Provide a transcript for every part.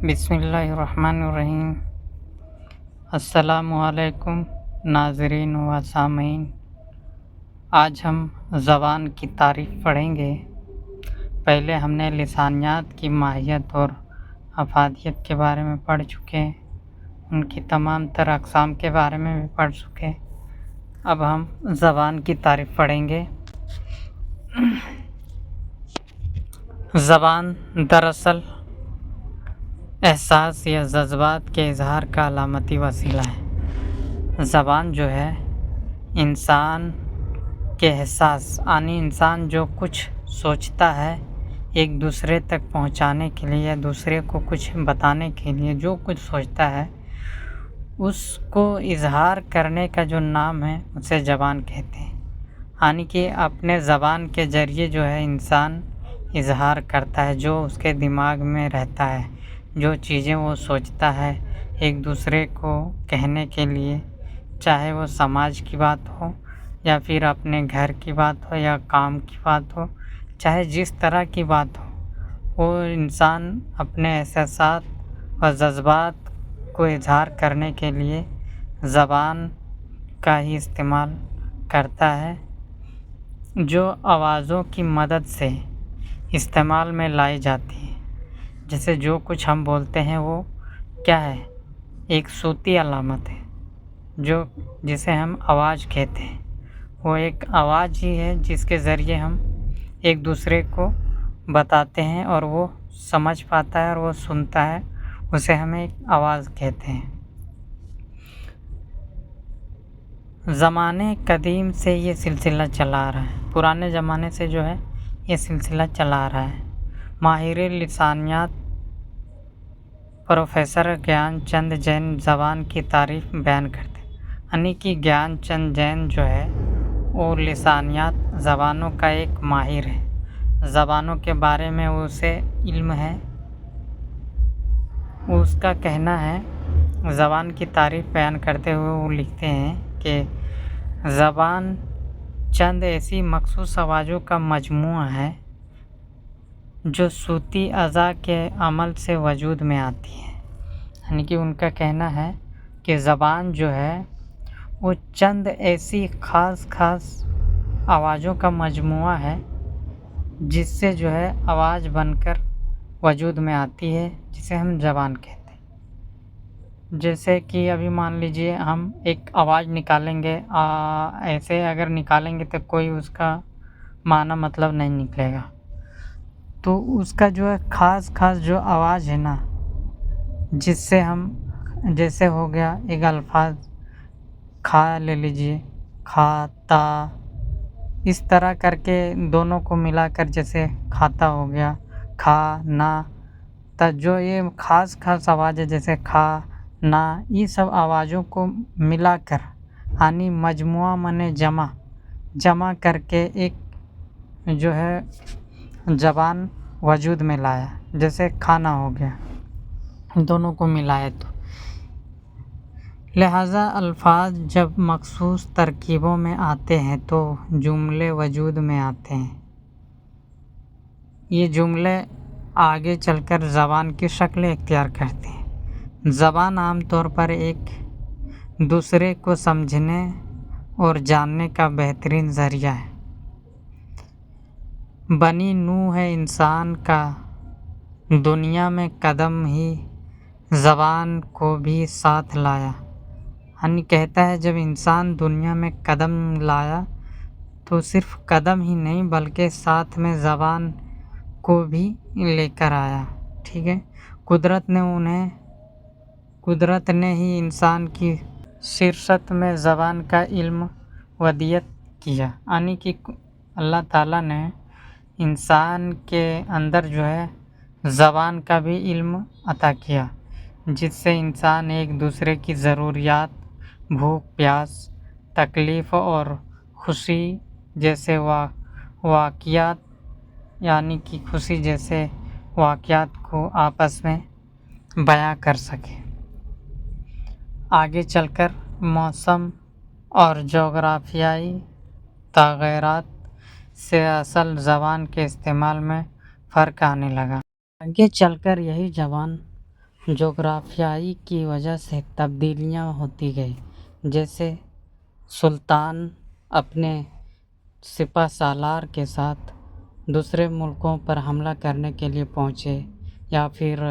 بسم اللہ الرحمن الرحیم۔ السلام علیکم ناظرین و سامعین، آج ہم زبان کی تعریف پڑھیں گے۔ پہلے ہم نے لسانیات کی ماہیت اور افادیت کے بارے میں پڑھ چکے، ان کی تمام تر اقسام کے بارے میں بھی پڑھ چکے۔ اب ہم زبان کی تعریف پڑھیں گے۔ زبان دراصل احساس یا جذبات کے اظہار کا علامتی وسیلہ ہے۔ زبان جو ہے انسان کے احساس، یعنی انسان جو کچھ سوچتا ہے ایک دوسرے تک پہنچانے کے لیے یا دوسرے کو کچھ بتانے کے لیے، جو کچھ سوچتا ہے اس کو اظہار کرنے کا جو نام ہے اسے زبان کہتے ہیں۔ یعنی کہ اپنے زبان کے ذریعے جو ہے انسان اظہار کرتا ہے جو اس کے دماغ میں رہتا ہے، جو چیزیں وہ سوچتا ہے ایک دوسرے کو کہنے کے لیے، چاہے وہ سماج کی بات ہو یا پھر اپنے گھر کی بات ہو یا کام کی بات ہو، چاہے جس طرح کی بات ہو، وہ انسان اپنے احساسات و جذبات کو اظہار کرنے کے لیے زبان کا ہی استعمال کرتا ہے، جو آوازوں کی مدد سے استعمال میں لائی جاتی ہے۔ جیسے جو کچھ ہم بولتے ہیں وہ کیا ہے؟ ایک صوتی علامت ہے، جسے ہم آواز کہتے ہیں۔ وہ ایک آواز ہی ہے جس کے ذریعے ہم ایک دوسرے کو بتاتے ہیں اور وہ سمجھ پاتا ہے اور وہ سنتا ہے، اسے ہم ایک آواز کہتے ہیں۔ زمانے قدیم سے یہ سلسلہ چلا آ رہا ہے، پرانے زمانے سے جو ہے یہ سلسلہ چلا آ رہا ہے۔ ماہر لسانیات پروفیسر گیان چند جین زبان کی تعریف بیان کرتے ہیں۔ یعنی کہ گیان چند جین جو ہے وہ لسانیات زبانوں کا ایک ماہر ہے، زبانوں کے بارے میں اسے علم ہے۔ اس کا کہنا ہے، زبان کی تعریف بیان کرتے ہوئے وہ لکھتے ہیں کہ زبان چند ایسی مخصوص آوازوں کا مجموعہ ہے جو صوتی اعضاء کے عمل سے وجود میں آتی ہے۔ یعنی کہ ان کا کہنا ہے کہ زبان جو ہے وہ چند ایسی خاص آوازوں کا مجموعہ ہے جس سے جو ہے آواز بن کر وجود میں آتی ہے، جسے ہم زبان کہتے ہیں۔ جیسے کہ ابھی مان لیجئے ہم ایک آواز نکالیں گے، ایسے اگر نکالیں گے تو کوئی اس کا معنی مطلب نہیں نکلے گا، تو اس کا جو ہے خاص جو آواز ہے نا، جس سے ہم جیسے ہو گیا ایک الفاظ کھا لے لیجئے، کھاتا، اس طرح کر کے دونوں کو ملا کر جیسے کھاتا ہو گیا، کھانا، تو جو یہ خاص آواز ہے جیسے کھا نا، یہ سب آوازوں کو ملا کر یعنی مجموعہ منے جمع کر کے ایک جو ہے زبان وجود میں لایا، جیسے کھانا ہو گیا، دونوں کو ملائے تو۔ لہذا الفاظ جب مخصوص ترکیبوں میں آتے ہیں تو جملے وجود میں آتے ہیں۔ یہ جملے آگے چل کر زبان کی شکل اختیار کرتے ہیں۔ زبان عام طور پر ایک دوسرے کو سمجھنے اور جاننے کا بہترین ذریعہ ہے۔ بنی نوح انسان کا دنیا میں قدم ہی زبان کو بھی ساتھ لایا۔ یعنی کہتا ہے جب انسان دنیا میں قدم لایا تو صرف قدم ہی نہیں بلکہ ساتھ میں زبان کو بھی لے کر آیا۔ ٹھیک ہے، قدرت نے ہی انسان کی فطرت میں زبان کا علم ودیت کیا۔ یعنی کہ اللہ تعالیٰ نے انسان کے اندر جو ہے زبان کا بھی علم عطا کیا، جس سے انسان ایک دوسرے کی ضروریات، بھوک پیاس، تکلیف اور خوشی جیسے واقعات، یعنی کہ خوشی جیسے واقعات کو آپس میں بیان کر سکے۔ آگے چل کر موسم اور جغرافیائی تغیرات سے اصل زبان کے استعمال میں فرق آنے لگا۔ آگے چل کر یہی زبان جغرافیائی کی وجہ سے تبدیلیاں ہوتی گئی، جیسے سلطان اپنے سپہ سالار کے ساتھ دوسرے ملکوں پر حملہ کرنے کے لیے پہنچے، یا پھر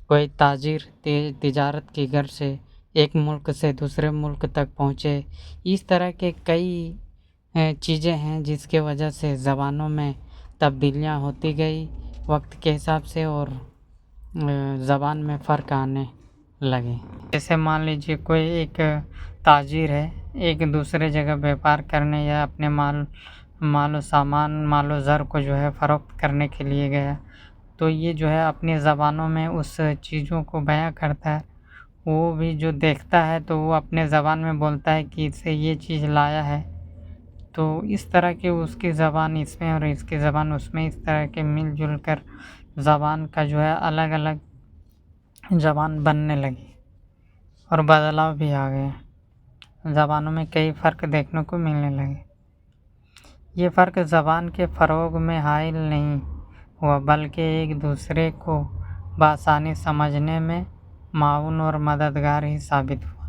کوئی تاجر تجارت کی غرض سے ایک ملک سے دوسرے ملک تک پہنچے۔ اس طرح کے کئی چیزیں ہیں جس کے وجہ سے زبانوں میں تبدیلیاں ہوتی گئی وقت کے حساب سے، اور زبان میں فرق آنے لگے۔ جیسے مان لیجیے کوئی ایک تاجر ہے، ایک دوسرے جگہ بیپار کرنے یا اپنے مال و سامان، مال و زر کو جو ہے فروخت کرنے کے لیے گیا، تو یہ جو ہے اپنی زبانوں میں اس چیزوں کو بیان کرتا ہے۔ وہ بھی جو دیکھتا ہے تو وہ اپنے زبان میں بولتا ہے کہ اس سے یہ چیز لایا ہے، تو اس طرح کے اس کی زبان اس میں اور اس کی زبان اس میں، اس طرح کے مل جل کر زبان کا جو ہے الگ الگ زبان بننے لگی اور بدلاؤ بھی آ گیا۔ زبانوں میں کئی فرق دیکھنے کو ملنے لگے۔ یہ فرق زبان کے فروغ میں حائل نہیں ہوا، بلکہ ایک دوسرے کو بآسانی سمجھنے میں معاون اور مددگار ہی ثابت ہوا۔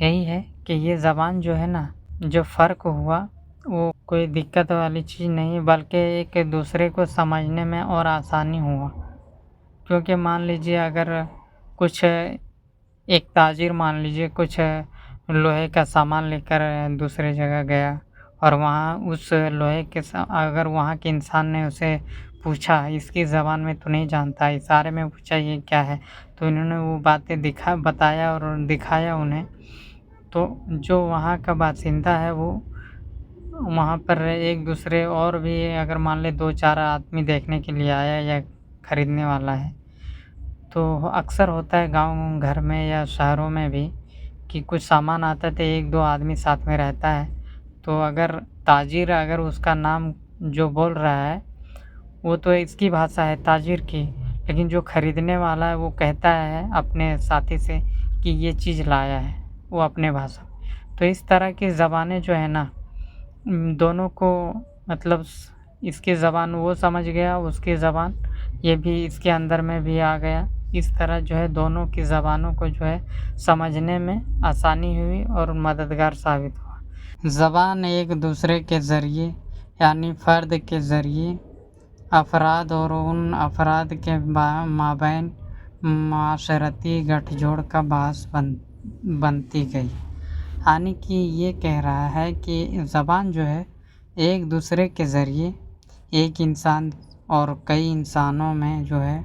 یہی ہے کہ یہ زبان جو ہے نا، جو فرق ہوا وہ کوئی دقت والی چیز نہیں، بلکہ ایک دوسرے کو سمجھنے میں اور آسانی ہوا۔ کیونکہ مان لیجیے اگر کچھ ایک تاجر مان لیجیے کچھ لوہے کا سامان لے کر دوسرے جگہ گیا، اور وہاں اس لوہے کے اگر وہاں کے انسان نے اسے پوچھا اس کی زبان میں تو نہیں جانتا، اشارے میں پوچھا یہ کیا ہے، تو انہوں نے وہ باتیں بتایا اور دکھایا انہیں، تو جو وہاں کا باشندہ ہے وہ وہاں پر ایک دوسرے اور بھی اگر مان لے 2-4 آدمی دیکھنے کے لیے آیا یا خریدنے والا ہے، تو اکثر ہوتا ہے گاؤں گھر میں یا شہروں میں بھی کہ کچھ سامان آتا ہے تو 1-2 آدمی ساتھ میں رہتا ہے، تو اگر تاجر اگر اس کا نام جو بول رہا ہے وہ تو اس کی بھاشا ہے تاجر کی، لیکن جو خریدنے والا ہے وہ کہتا ہے اپنے ساتھی سے کہ یہ چیز لایا ہے، وہ اپنے بھاشا۔ تو اس طرح کی زبانیں جو ہے نا، دونوں کو مطلب اس کی زبان وہ سمجھ گیا، اس کی زبان یہ بھی اس کے اندر میں بھی آ گیا، اس طرح جو ہے دونوں کی زبانوں کو جو ہے سمجھنے میں آسانی ہوئی اور مددگار ثابت ہوا۔ زبان ایک دوسرے کے ذریعے یعنی فرد کے ذریعے افراد اور ان افراد کے مابین معاشرتی گٹھ جوڑ کا باعث بنتی گئی۔ یعنی کہ یہ کہہ رہا ہے کہ زبان جو ہے ایک دوسرے کے ذریعے ایک انسان اور کئی انسانوں میں جو ہے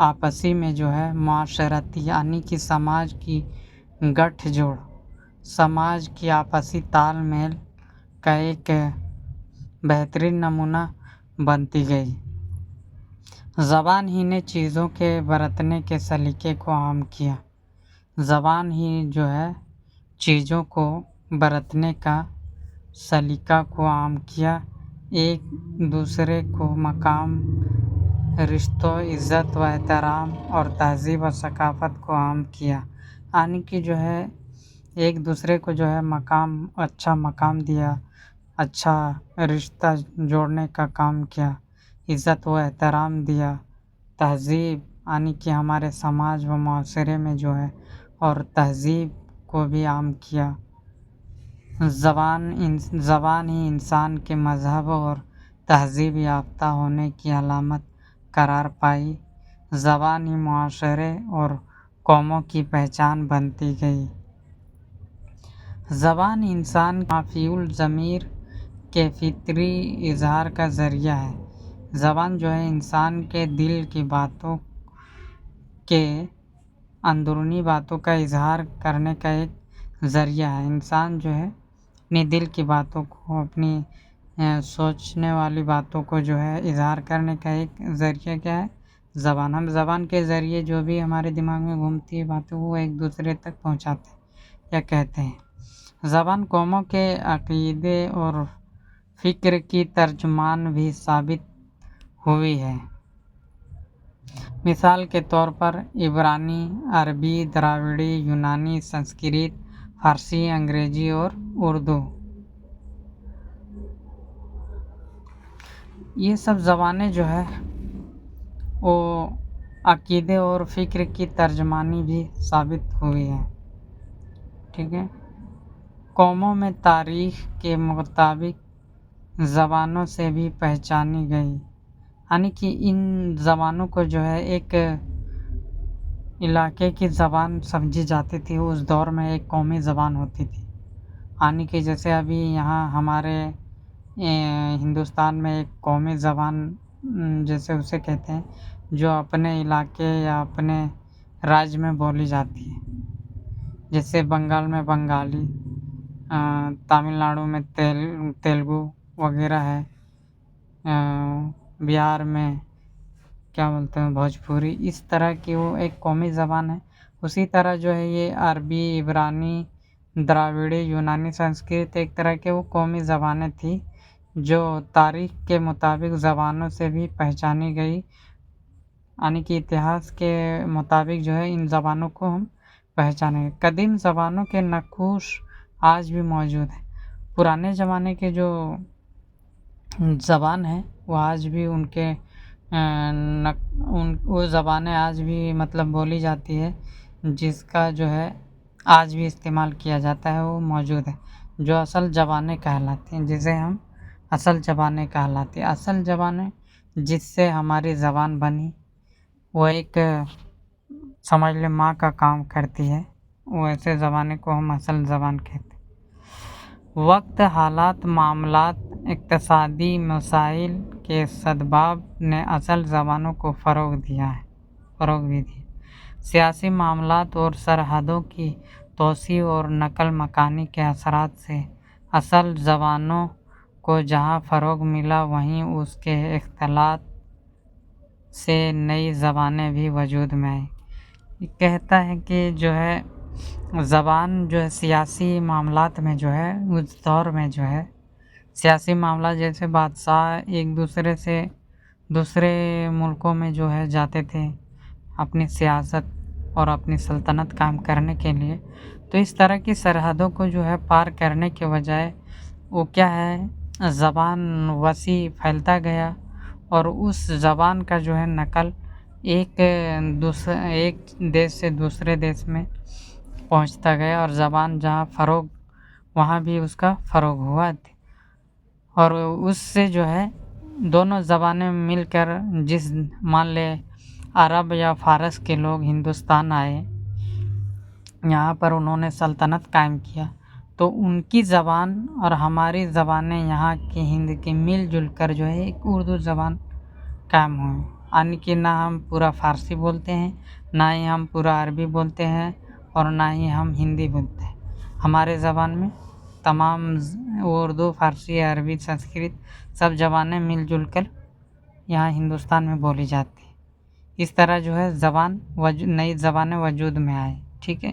آپسی میں جو ہے معاشرتی یعنی کہ سماج کی گٹھ جوڑ، سماج کی آپسی تال میل کا ایک بہترین نمونہ بنتی گئی۔ زبان ہی نے چیزوں کے برتنے کے سلیقے کو عام کیا۔ زبان ہی جو ہے چیزوں کو برتنے کا سلیقہ کو عام کیا، ایک دوسرے کو مقام، رشتوں، عزت و احترام اور تہذیب و ثقافت کو عام کیا۔ یعنی کہ جو ہے ایک دوسرے کو جو ہے اچھا مقام دیا، اچھا رشتہ جوڑنے کا کام کیا، عزت و احترام دیا، تہذیب یعنی کہ ہمارے سماج و معاشرے میں جو ہے اور تہذیب کو بھی عام کیا۔ زبان ہی انسان کے مذہب اور تہذیب یافتہ ہونے کی علامت قرار پائی، زبان ہی معاشرے اور قوموں کی پہچان بنتی گئی۔ زبان انسان مافی الضمیر کے فطری اظہار کا ذریعہ ہے۔ زبان جو ہے انسان کے دل کی باتوں کے اندرونی باتوں کا اظہار کرنے کا ایک ذریعہ ہے۔ انسان جو ہے اپنی دل کی باتوں کو، اپنی سوچنے والی باتوں کو جو ہے اظہار کرنے کا ایک ذریعہ کیا ہے؟ زبان۔ ہم زبان کے ذریعے جو بھی ہمارے دماغ میں گھومتی ہے باتیں وہ ایک دوسرے تک پہنچاتے ہیں یا کہتے ہیں۔ زبان قوموں کے عقیدے اور فکر کی ترجمان بھی ثابت ہوئی ہے۔ مثال کے طور پر عبرانی، عربی، دراوڑی، یونانی، سنسکرت، فارسی، انگریزی اور اردو، یہ سب زبانیں جو ہے وہ عقیدے اور فکر کی ترجمانی بھی ثابت ہوئی ہے، ٹھیک ہے۔ قوموں میں تاریخ کے مطابق زبانوں سے بھی پہچانی گئی، یعنی کہ ان زبانوں کو جو ہے ایک علاقے کی زبان سمجھی جاتی تھی، اس دور میں ایک قومی زبان ہوتی تھی، یعنی کہ جیسے ابھی یہاں ہمارے ہندوستان میں ایک قومی زبان جیسے اسے کہتے ہیں جو اپنے علاقے یا اپنے راج میں بولی جاتی ہے، جیسے بنگال میں بنگالی، تامل ناڈو میں تیلگو وغیرہ ہے، بہار میں کیا بولتے ہیں بھوجپوری، اس طرح کی وہ ایک قومی زبان ہے۔ اسی طرح جو ہے یہ عربی، عبرانی، دراوڑی، یونانی، سنسکرت ایک طرح کے وہ قومی زبانیں تھیں جو تاریخ کے مطابق زبانوں سے بھی پہچانی گئی، یعنی کہ اتہاس کے مطابق جو ہے ان زبانوں کو ہم پہچانیں۔ قدیم زبانوں کے نقوش آج بھی موجود ہیں، پرانے زمانے کے جو زبان ہے وہ آج بھی ان کے وہ زبانیں آج بھی مطلب بولی جاتی ہے، جس کا جو ہے آج بھی استعمال کیا جاتا ہے، وہ موجود ہے، جو اصل زبانیں کہلاتی ہیں، جسے ہم اصل زبانیں کہلاتی ہیں۔ اصل زبانیں جس سے ہماری زبان بنی وہ ایک سمجھ لیں ماں کا کام کرتی ہے، ویسے زبانیں کو ہم اصل زبان کہتے ہیں۔ وقت، حالات، معاملات، اقتصادی مسائل کے اسباب نے اصل زبانوں کو فروغ بھی دیا۔ سیاسی معاملات اور سرحدوں کی توسیع اور نقل مکانی کے اثرات سے اصل زبانوں کو جہاں فروغ ملا، وہیں اس کے اختلاط سے نئی زبانیں بھی وجود میں آئیں۔ یہ کہتا ہے کہ جو ہے زبان جو ہے سیاسی معاملات میں جو ہے اس دور میں جو ہے سیاسی معاملات جیسے بادشاہ ایک دوسرے سے دوسرے ملکوں میں جو ہے جاتے تھے اپنی سیاست اور اپنی سلطنت قائم کرنے کے لیے، تو اس طرح کی سرحدوں کو جو ہے پار کرنے کے بجائے وہ کیا ہے زبان وسیع پھیلتا گیا، اور اس زبان کا جو ہے نقل ایک دیش سے دوسرے دیش میں پہنچتا گیا، اور زبان جہاں فروغ وہاں بھی اس کا فروغ ہوا، اور اس سے جو ہے دونوں زبانیں مل کر مان لے عرب یا فارس کے لوگ ہندوستان آئے، یہاں پر انہوں نے سلطنت قائم کیا، تو ان کی زبان اور ہماری زبانیں یہاں کی ہند کی مل جل کر جو ہے ایک اردو زبان قائم ہوئی، یعنی کہ نہ ہم پورا فارسی بولتے ہیں، نہ ہی ہم پورا عربی بولتے ہیں، اور نہ ہی ہم ہندی بولتے ہیں، ہمارے زبان میں تمام اردو، فارسی، عربی، سنسکرت سب زبانیں مل جل کر یہاں ہندوستان میں بولی جاتی ہیں۔ اس طرح جو ہے نئی زبانیں وجود میں آئے، ٹھیک ہے۔